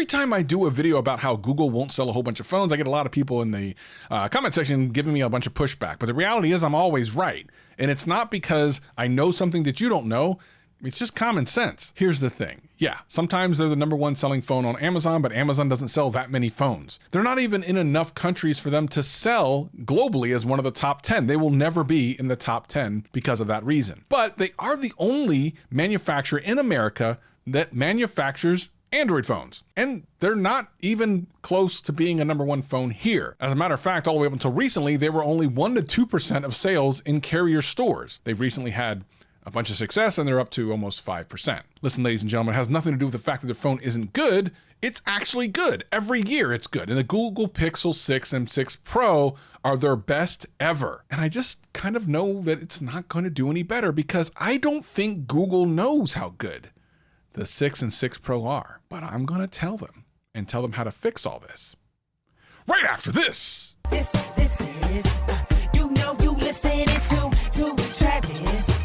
Every time I do a video about how Google won't sell a whole bunch of phones, I get a lot of people in the comment section giving me a bunch of pushback. But the reality is I'm always right. And it's not because I know something that you don't know. It's just common sense. Here's the thing. Yeah, sometimes they're the #1 selling phone on Amazon, but Amazon doesn't sell that many phones. They're not even in enough countries for them to sell globally as one of the top 10. They will never be in the top 10 because of that reason. But they are the only manufacturer in America that manufactures Android phones. And they're not even close to being a #1 phone here. As a matter of fact, all the way up until recently, they were only 1 to 2% of sales in carrier stores. They've recently had a bunch of success and they're up to almost 5%. Listen, ladies and gentlemen, it has nothing to do with the fact that their phone isn't good. It's actually good. Every year it's good. And the Google Pixel 6 and 6 Pro are their best ever. And I just kind of know that it's not going to do any better because I don't think Google knows how good the 6 and 6 Pro are. But I'm going to tell them and tell them how to fix all this right after this. This is, you listening to Travis.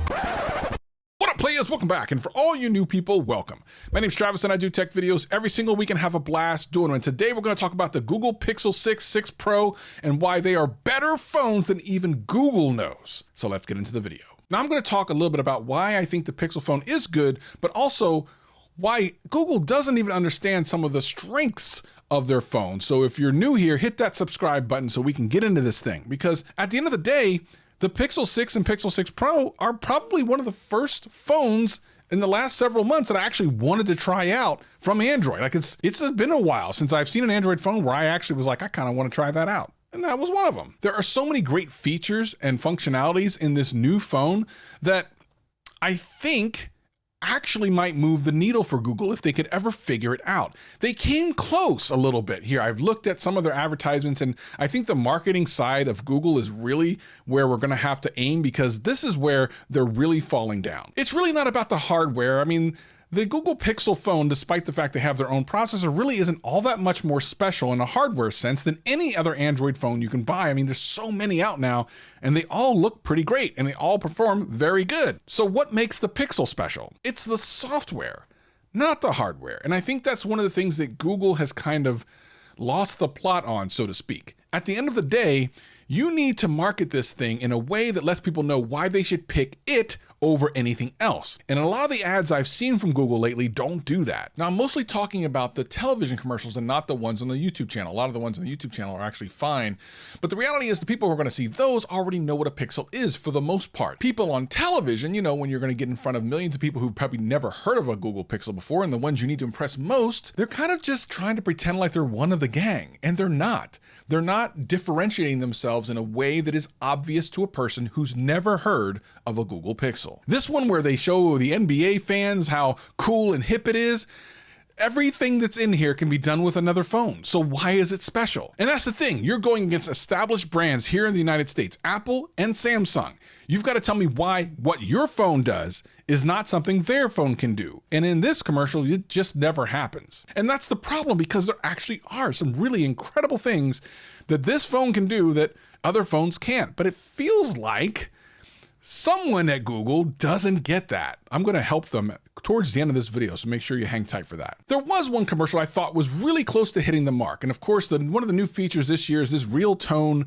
What up, players? Welcome back. And for all you new people, welcome. My name's Travis and I do tech videos every single week and have a blast doing them. And today we're going to talk about the Google Pixel 6, 6 Pro and why they are better phones than even Google knows. So let's get into the video. Now I'm going to talk a little bit about why I think the Pixel phone is good, but also why Google doesn't even understand some of the strengths of their phone. So if you're new here, hit that subscribe button so we can get into this thing. Because at the end of the day, the Pixel 6 and Pixel 6 Pro are probably one of the first phones in the last several months that I actually wanted to try out from Android. Like it's been a while since I've seen an Android phone where I actually was like, I kind of want to try that out. And that was one of them. There are so many great features and functionalities in this new phone that I think actually might move the needle for Google if they could ever figure it out. They came close a little bit here. I've looked at some of their advertisements and I think the marketing side of Google is really where we're going to have to aim because this is where they're really falling down. It's really not about the hardware. I mean, the Google Pixel phone, despite the fact they have their own processor, really isn't all that much more special in a hardware sense than any other Android phone you can buy. I mean, there's so many out now and they all look pretty great and they all perform very good. So what makes the Pixel special? It's the software, not the hardware. And I think that's one of the things that Google has kind of lost the plot on, so to speak. At the end of the day, you need to market this thing in a way that lets people know why they should pick it over anything else. And a lot of the ads I've seen from Google lately don't do that. Now, I'm mostly talking about the television commercials and not the ones on the YouTube channel. A lot of the ones on the YouTube channel are actually fine. But the reality is the people who are going to see those already know what a Pixel is for the most part. People on television, you know, when you're going to get in front of millions of people who've probably never heard of a Google Pixel before, and the ones you need to impress most, they're kind of just trying to pretend like they're one of the gang, and they're not. They're not differentiating themselves in a way that is obvious to a person who's never heard of a Google Pixel. This one where they show the NBA fans how cool and hip it is, everything that's in here can be done with another phone. So why is it special? And that's the thing. You're going against established brands here in the United States, Apple and Samsung. You've got to tell me why what your phone does is not something their phone can do. And in this commercial, it just never happens. And that's the problem because there actually are some really incredible things that this phone can do that other phones can't. But it feels like someone at Google doesn't get that. I'm going to help them towards the end of this video, so make sure you hang tight for that. There was one commercial I thought was really close to hitting the mark. And of course, one of the new features this year is this real tone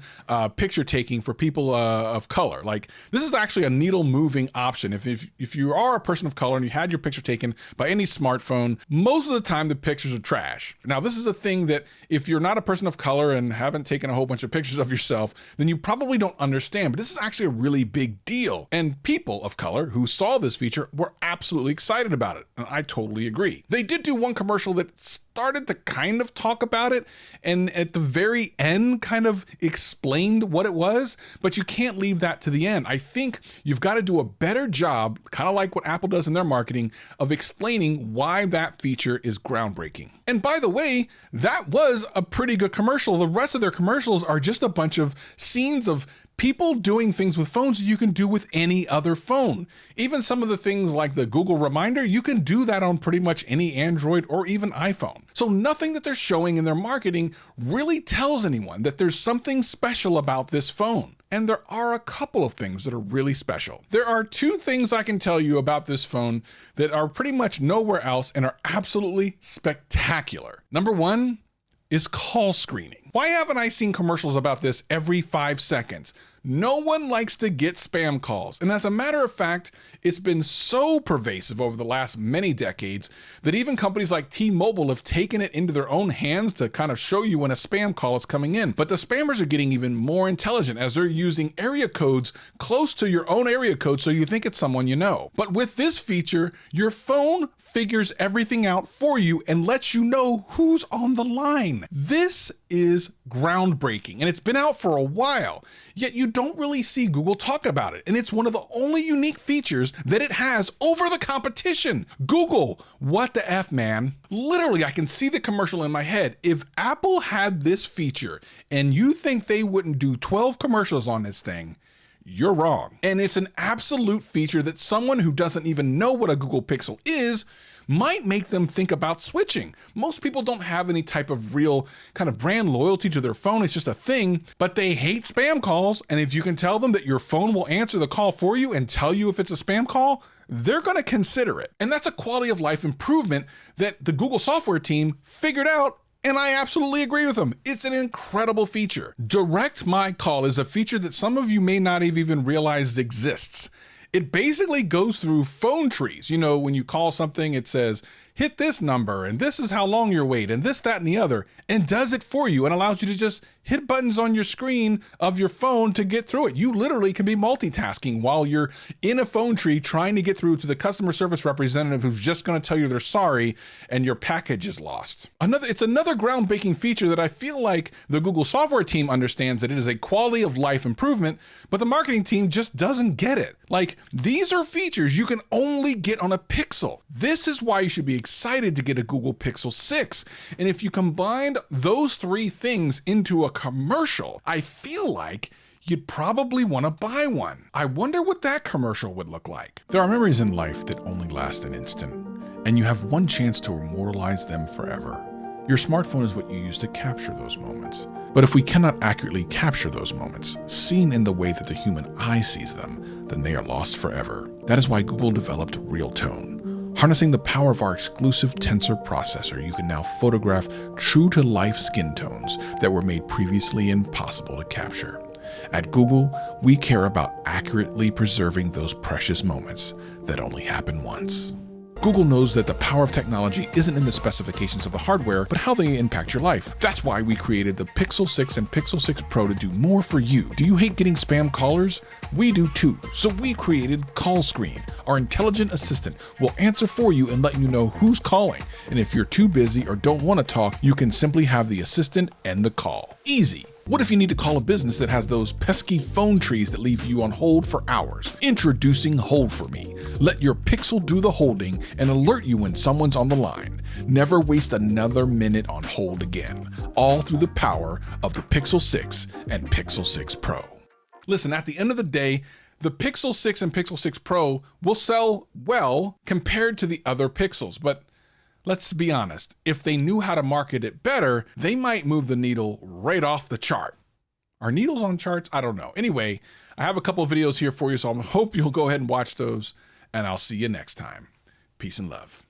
picture taking for people of color. Like this is actually a needle moving option. If you are a person of color and you had your picture taken by any smartphone, most of the time the pictures are trash. Now, this is a thing that if you're not a person of color and haven't taken a whole bunch of pictures of yourself, then you probably don't understand, but this is actually a really big deal. And people of color who saw this feature were absolutely excited about it, and I totally agree. They did do one commercial that started to kind of talk about it, and at the very end kind of explained what it was, but you can't leave that to the end. I think you've got to do a better job, kind of like what Apple does in their marketing, of explaining why that feature is groundbreaking. And by the way, that was a pretty good commercial. The rest of their commercials are just a bunch of scenes of people doing things with phones you can do with any other phone. Even some of the things like the Google Reminder, you can do that on pretty much any Android or even iPhone. So nothing that they're showing in their marketing really tells anyone that there's something special about this phone. And there are a couple of things that are really special. There are two things I can tell you about this phone that are pretty much nowhere else and are absolutely spectacular. Number one is call screening. Why haven't I seen commercials about this every 5 seconds? No one likes to get spam calls. And as a matter of fact, it's been so pervasive over the last many decades that even companies like T-Mobile have taken it into their own hands to kind of show you when a spam call is coming in. But the spammers are getting even more intelligent as they're using area codes close to your own area code so you think it's someone you know. But with this feature, your phone figures everything out for you and lets you know who's on the line. This is groundbreaking, and it's been out for a while, yet you don't really see Google talk about it. And it's one of the only unique features that it has over the competition. Google, what the F, man? Literally, I can see the commercial in my head. If Apple had this feature and you think they wouldn't do 12 commercials on this thing, you're wrong. And it's an absolute feature that someone who doesn't even know what a Google Pixel is might make them think about switching. Most people don't have any type of real kind of brand loyalty to their phone. It's just a thing, but they hate spam calls. And if you can tell them that your phone will answer the call for you and tell you if it's a spam call, they're going to consider it. And that's a quality of life improvement that the Google software team figured out. And I absolutely agree with them. It's an incredible feature. Direct My Call is a feature that some of you may not have even realized exists. It basically goes through phone trees. You know, when you call something, it says, hit this number, and this is how long your wait, and this, that, and the other, and does it for you and allows you to just hit buttons on your screen of your phone to get through it. You literally can be multitasking while you're in a phone tree trying to get through to the customer service representative who's just going to tell you they're sorry and your package is lost. It's another groundbreaking feature that I feel like the Google software team understands that it is a quality of life improvement, but the marketing team just doesn't get it. Like, these are features you can only get on a Pixel. This is why you should be excited to get a Google Pixel 6. And if you combined those three things into a commercial, I feel like you'd probably want to buy one. I wonder what that commercial would look like. There are memories in life that only last an instant, and you have one chance to immortalize them forever. Your smartphone is what you use to capture those moments. But if we cannot accurately capture those moments, seen in the way that the human eye sees them, then they are lost forever. That is why Google developed Realtone. Harnessing the power of our exclusive tensor processor, you can now photograph true-to-life skin tones that were made previously impossible to capture. At Google, we care about accurately preserving those precious moments that only happen once. Google knows that the power of technology isn't in the specifications of the hardware, but how they impact your life. That's why we created the Pixel 6 and Pixel 6 Pro to do more for you. Do you hate getting spam callers? We do too. So we created Call Screen. Our intelligent assistant will answer for you and let you know who's calling. And if you're too busy or don't want to talk, you can simply have the assistant end the call. Easy. What if you need to call a business that has those pesky phone trees that leave you on hold for hours? Introducing Hold For Me. Let your Pixel do the holding and alert you when someone's on the line. Never waste another minute on hold again. All through the power of the Pixel 6 and Pixel 6 Pro. Listen, at the end of the day, the Pixel 6 and Pixel 6 Pro will sell well compared to the other Pixels, but let's be honest, if they knew how to market it better, they might move the needle right off the chart. Are needles on charts? I don't know. Anyway, I have a couple of videos here for you, so I hope you'll go ahead and watch those, and I'll see you next time. Peace and love.